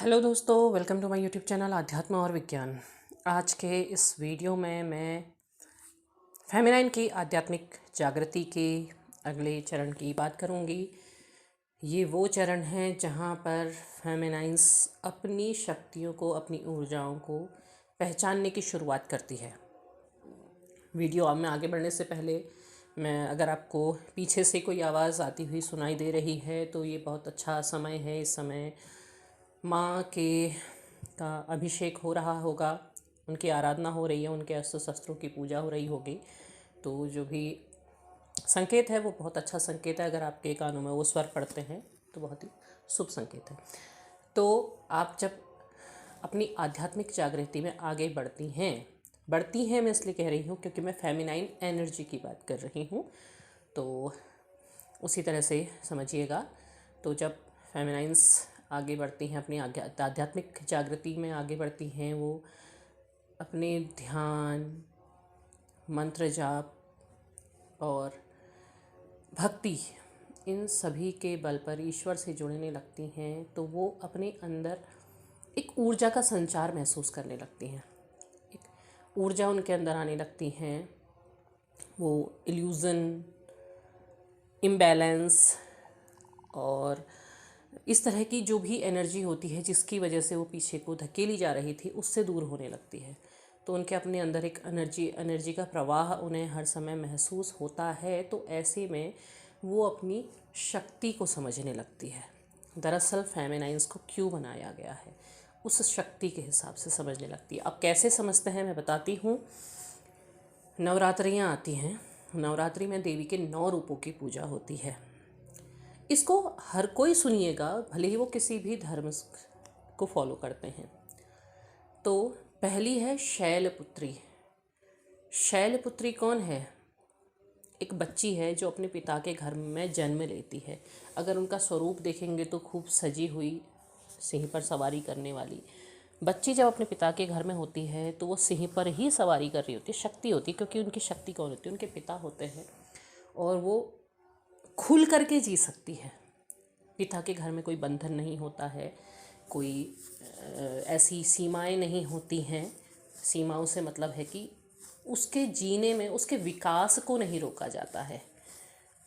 Hello दोस्तों, welcome to my YouTube channel आध्यात्म और विज्ञान। आज के इस वीडियो में मैं फेमिनाइन की आध्यात्मिक जागृति के अगले चरण की बात करूंगी। ये वो चरण है जहां पर फेमिनाइंस अपनी शक्तियों को, अपनी ऊर्जाओं को पहचानने की शुरुआत करती है। वीडियो में आगे बढ़ने से पहले अगर आपको पीछे से कोई आवाज़ आती हुई सुनाई दे रही है तो ये बहुत अच्छा समय है। इस समय माँ के का अभिषेक हो रहा होगा, उनकी आराधना हो रही है, उनके अस्त्र शस्त्रों की पूजा हो रही होगी। तो जो भी संकेत है वो बहुत अच्छा संकेत है। अगर आपके कानों में वो स्वर पड़ते हैं तो बहुत ही शुभ संकेत है। तो आप जब अपनी आध्यात्मिक जागृति में आगे बढ़ती हैं मैं इसलिए कह रही हूँ क्योंकि मैं फेमिनाइन एनर्जी की बात कर रही हूँ, तो उसी तरह से समझिएगा। तो जब फेमिनाइंस आगे बढ़ती हैं, अपनी आध्यात्मिक जागृति में आगे बढ़ती हैं, वो अपने ध्यान, मंत्र जाप और भक्ति, इन सभी के बल पर ईश्वर से जुड़ने लगती हैं, तो वो अपने अंदर एक ऊर्जा का संचार महसूस करने लगती हैं। एक ऊर्जा उनके अंदर आने लगती हैं। वो इल्यूज़न, इम्बैलेंस और इस तरह की जो भी एनर्जी होती है जिसकी वजह से वो पीछे को धकेली जा रही थी, उससे दूर होने लगती है। तो उनके अपने अंदर एक एनर्जी का प्रवाह उन्हें हर समय महसूस होता है। तो ऐसे में वो अपनी शक्ति को समझने लगती है। दरअसल फेमिनाइंस को क्यों बनाया गया है, उस शक्ति के हिसाब से समझने लगती है। अब कैसे समझते हैं मैं बताती हूँ। नवरात्रियाँ आती हैं, नवरात्रि में देवी के 9 रूपों की पूजा होती है। इसको हर कोई सुनिएगा, भले ही वो किसी भी धर्म को फॉलो करते हैं। तो पहली है शैलपुत्री। शैलपुत्री कौन है? एक बच्ची है जो अपने पिता के घर में जन्म लेती है। अगर उनका स्वरूप देखेंगे तो खूब सजी हुई, सिंह पर सवारी करने वाली बच्ची जब अपने पिता के घर में होती है तो वो सिंह पर ही सवारी कर रही होती है। शक्ति होती है, क्योंकि उनकी शक्ति कौन होती है? उनके पिता होते हैं। और वो खुल करके जी सकती है। पिता के घर में कोई बंधन नहीं होता है, कोई ऐसी सीमाएं नहीं होती हैं। सीमाओं से मतलब है कि उसके जीने में, उसके विकास को नहीं रोका जाता है।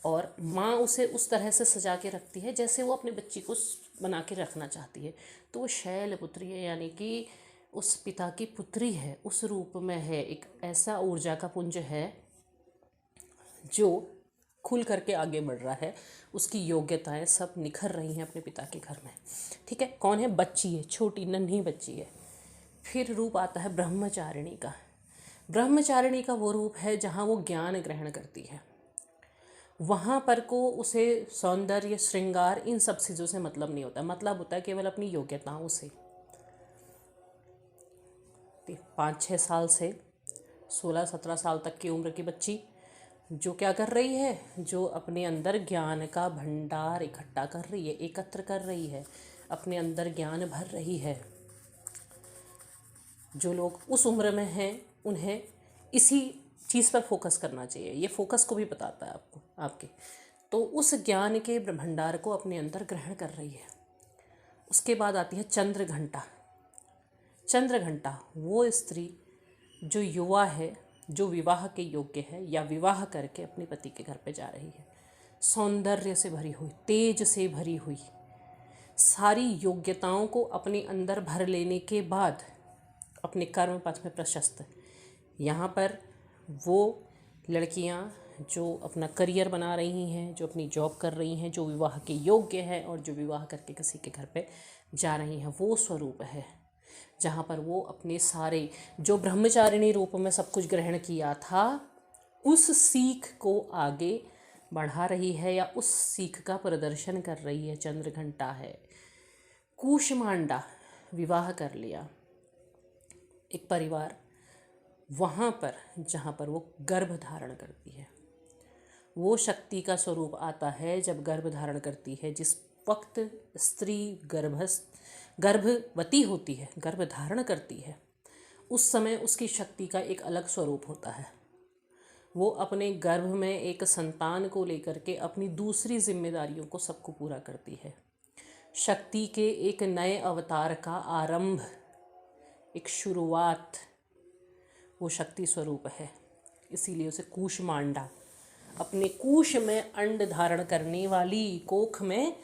और माँ उसे उस तरह से सजा के रखती है जैसे वो अपने बच्ची को बना के रखना चाहती है। तो वो शैलपुत्री है, यानी कि उस पिता की पुत्री है, उस रूप में है। एक ऐसा ऊर्जा का पुंज है जो खुल करके आगे बढ़ रहा है। उसकी योग्यताएं सब निखर रही हैं अपने पिता के घर में। ठीक है, कौन है? बच्ची है, छोटी नन्ही बच्ची है। फिर रूप आता है ब्रह्मचारिणी का। ब्रह्मचारिणी का वो रूप है जहाँ वो ज्ञान ग्रहण करती है। वहाँ पर को उसे सौंदर्य, श्रृंगार, इन सब चीज़ों से मतलब नहीं होता। मतलब होता है केवल अपनी योग्यताओं से। 5-6 साल से 16-17 साल तक की उम्र की बच्ची जो क्या कर रही है, जो अपने अंदर ज्ञान का भंडार इकट्ठा कर रही है, एकत्र कर रही है, अपने अंदर ज्ञान भर रही है। जो लोग उस उम्र में हैं उन्हें इसी चीज़ पर फोकस करना चाहिए। ये फोकस को भी बताता है आपको, आपके। तो उस ज्ञान के भंडार को अपने अंदर ग्रहण कर रही है। उसके बाद आती है चंद्रघंटा। चंद्रघंटा वो स्त्री जो युवा है, जो विवाह के योग्य है या विवाह करके अपने पति के घर पे जा रही है। सौंदर्य से भरी हुई, तेज से भरी हुई, सारी योग्यताओं को अपने अंदर भर लेने के बाद अपने कर्म पथ में प्रशस्त। यहाँ पर वो लड़कियाँ जो अपना करियर बना रही हैं, जो अपनी जॉब कर रही हैं, जो विवाह के योग्य है और जो विवाह करके किसी के घर पे जा रही हैं, वो स्वरूप है जहाँ पर वो अपने सारे जो ब्रह्मचारिणी रूप में सब कुछ ग्रहण किया था, उस सीख को आगे बढ़ा रही है या उस सीख का प्रदर्शन कर रही है। चंद्रघंटा है। कूष्मांडा, विवाह कर लिया एक परिवार, वहाँ पर जहाँ पर वो गर्भ धारण करती है। वो शक्ति का स्वरूप आता है जब गर्भ धारण करती है। जिस वक्त स्त्री गर्भवती होती है, गर्भ धारण करती है, उस समय उसकी शक्ति का एक अलग स्वरूप होता है। वो अपने गर्भ में एक संतान को लेकर के अपनी दूसरी जिम्मेदारियों को सबको पूरा करती है। शक्ति के एक नए अवतार का आरंभ, एक शुरुआत वो शक्ति स्वरूप है। इसीलिए उसे कूष्मांडा, अपने कूश में अंड धारण करने वाली, कोख में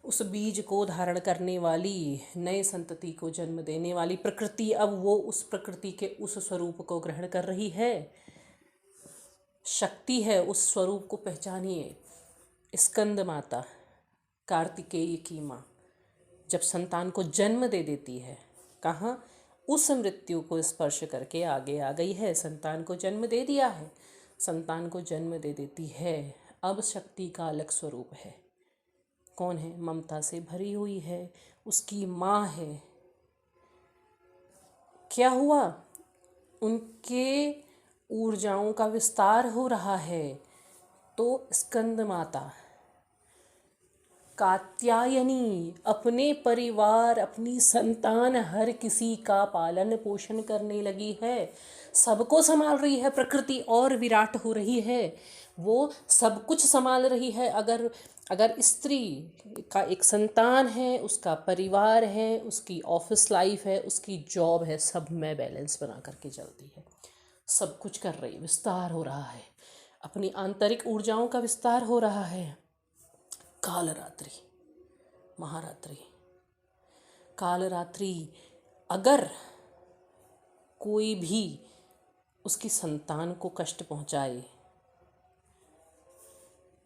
उस बीज को धारण करने वाली, नए संतति को जन्म देने वाली प्रकृति, अब वो उस प्रकृति के उस स्वरूप को ग्रहण कर रही है। शक्ति है, उस स्वरूप को पहचानिए। स्कंद माता, कार्तिकेय की माँ, जब संतान को जन्म दे देती है, कहाँ, उस मृत्यु को स्पर्श करके आगे आ गई है। संतान को जन्म दे दिया है, संतान को जन्म दे देती है। अब शक्ति का अलग स्वरूप है। कौन है? ममता से भरी हुई है, उसकी माँ है। क्या हुआ? उनके ऊर्जाओं का विस्तार हो रहा है। तो स्कंद माता कात्यायनी अपने परिवार, अपनी संतान, हर किसी का पालन पोषण करने लगी है, सबको संभाल रही है। प्रकृति और विराट हो रही है, वो सब कुछ संभाल रही है। अगर स्त्री का एक संतान है, उसका परिवार है, उसकी ऑफिस लाइफ है, उसकी जॉब है, सब में बैलेंस बना करके चलती है, सब कुछ कर रही, विस्तार हो रहा है, अपनी आंतरिक ऊर्जाओं का विस्तार हो रहा है। कालरात्रि, महारात्रि, कालरात्रि, अगर कोई भी उसकी संतान को कष्ट पहुंचाए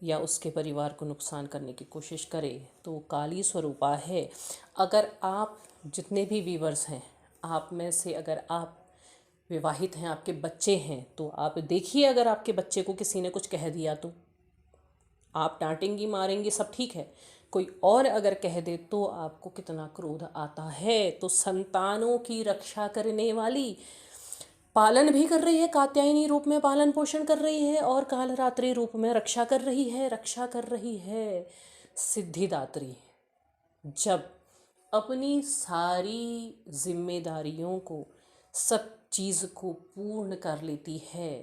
या उसके परिवार को नुकसान करने की कोशिश करे तो काली स्वरूपा है। अगर आप जितने भी व्यूअर्स हैं, आप में से अगर आप विवाहित हैं, आपके बच्चे हैं, तो आप देखिए, अगर आपके बच्चे को किसी ने कुछ कह दिया तो आप डांटेंगी, मारेंगी, सब ठीक है। कोई और अगर कह दे तो आपको कितना क्रोध आता है। तो संतानों की रक्षा करने वाली, पालन भी कर रही है, कात्यायनी रूप में पालन पोषण कर रही है, और कालरात्रि रूप में रक्षा कर रही है, रक्षा कर रही है। सिद्धिदात्री जब अपनी सारी जिम्मेदारियों को, सब चीज़ को पूर्ण कर लेती है।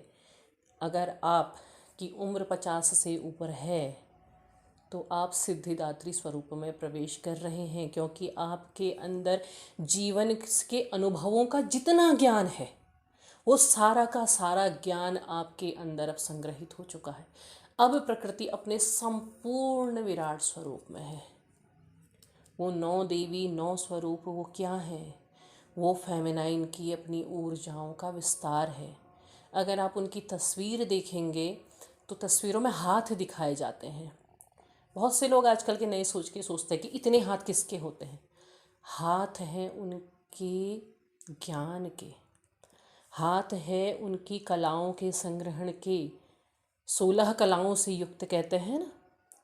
अगर आप की उम्र 50 से ऊपर है तो आप सिद्धिदात्री स्वरूप में प्रवेश कर रहे हैं, क्योंकि आपके अंदर जीवन के अनुभवों का जितना ज्ञान है, वो सारा का सारा ज्ञान आपके अंदर अब संग्रहित हो चुका है। अब प्रकृति अपने संपूर्ण विराट स्वरूप में है। वो 9 देवी, 9 स्वरूप, वो क्या है? वो फेमिनाइन की अपनी ऊर्जाओं का विस्तार है। अगर आप उनकी तस्वीर देखेंगे तो तस्वीरों में हाथ दिखाए जाते हैं। बहुत से लोग आजकल के नए सोच के सोचते हैं कि इतने हाथ किसके होते हैं। हाथ हैं उनके ज्ञान के, हाथ है उनकी कलाओं के संग्रहण के। 16 कलाओं से युक्त कहते हैं ना,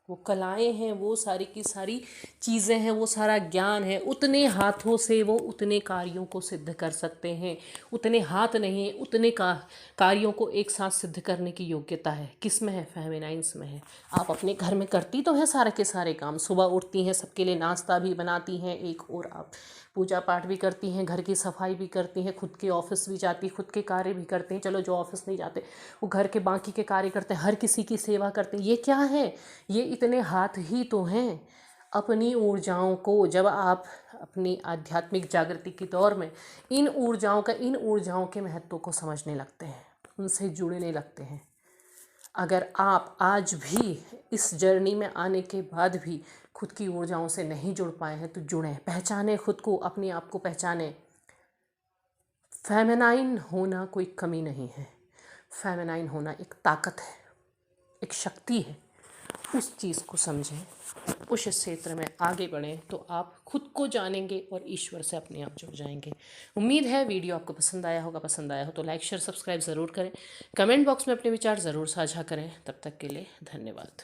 वो कलाएं हैं, वो सारी की सारी चीज़ें हैं, वो सारा ज्ञान है। उतने हाथों से वो उतने कार्यों को सिद्ध कर सकते हैं। उतने हाथ नहीं, उतने कार्यों को एक साथ सिद्ध करने की योग्यता है। किस में है? फेमिनाइन्स में है। आप अपने घर में करती तो हैं सारे के सारे काम। सुबह उठती हैं, सबके लिए नाश्ता भी बनाती हैं, एक और आप पूजा पाठ भी करती हैं, घर की सफाई भी करती हैं, खुद के ऑफिस भी जाती, खुद के कार्य भी करते हैं। चलो, जो ऑफिस नहीं जाते वो घर के बाकी के कार्य करते हैं, हर किसी की सेवा करते हैं। ये क्या है? ये इतने हाथ ही तो हैं। अपनी ऊर्जाओं को जब आप अपनी आध्यात्मिक जागृति के दौर में इन ऊर्जाओं के महत्व को समझने लगते हैं, उनसे जुड़ने लगते हैं। अगर आप आज भी इस जर्नी में आने के बाद भी खुद की ऊर्जाओं से नहीं जुड़ पाए हैं तो जुड़ें, पहचानें खुद को, अपने आप को पहचानें। फेमिनाइन होना कोई कमी नहीं है, फेमिनाइन होना एक ताकत है, एक शक्ति है। उस चीज़ को समझें, उस क्षेत्र में आगे बढ़ें तो आप खुद को जानेंगे और ईश्वर से अपने आप जुड़ जाएंगे। उम्मीद है वीडियो आपको पसंद आया होगा। पसंद आया हो तो लाइक, शेयर, सब्सक्राइब ज़रूर करें। कमेंट बॉक्स में अपने विचार ज़रूर साझा करें। तब तक के लिए धन्यवाद।